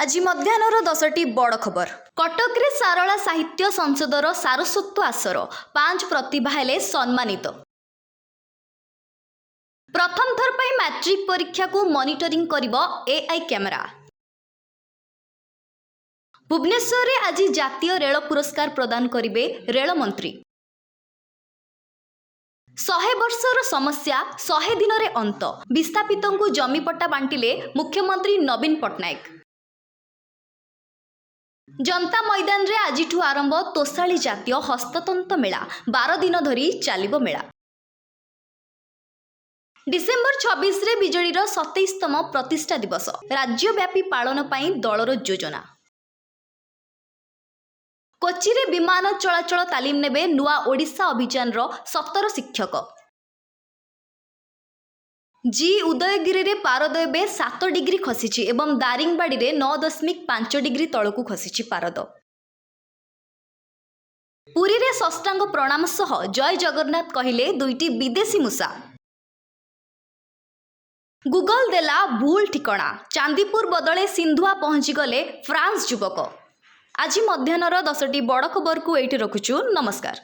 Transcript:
आज मध्याह्नर 10टी बड़ खबर। कटक सारला साहित्य संसदर सारस्वत आसर 5 प्रतिभा हेले सम्मानित। प्रथम थर पर मैट्रिक परीक्षा को मॉनिटरिंग करिबो एआई कैमेरा। भुवनेश्वर रे आज जातीय रेल पुरस्कार प्रदान करिबे रेल मंत्री। 100 वर्षर समस्या 100 दिन रे अंत। विस्थापितों को जमीपट्टा बांटिले मुख्यमंत्री नवीन पट्टनायक। जनता मैदान रे आजिठु आरंभ तोसाली जातीय हस्ततंत्र मेला 12 दिन धरी चलिबो मेला। डिसेम्बर 26 रे बिजेडीर 27तम प्रतिष्ठा दिवस राज्यव्यापी पालन पाई दलर योजना। कोची रे विमान चलाचल तालीम नेबे नुआ ओडिशा अभियान रो 17 शिक्षक। जी उदयगिरी रे पारद एबे 7 डिग्री खसिछि एवं दारिंगबाड़ी रे 9.5 डिग्री तळकु खसिछि पारद। पुरी रे षष्ठांग प्रणाम सह जय जगन्नाथ कहिले दुईटी विदेशी मूषा। गूगल देला भूल ठिकणा। चांदीपुर बदले सिंधुआ पहुंची गले फ्रांस युवक। आज मध्याह्नर 10टी बड़ खबर को एठी रखुछु। नमस्कार।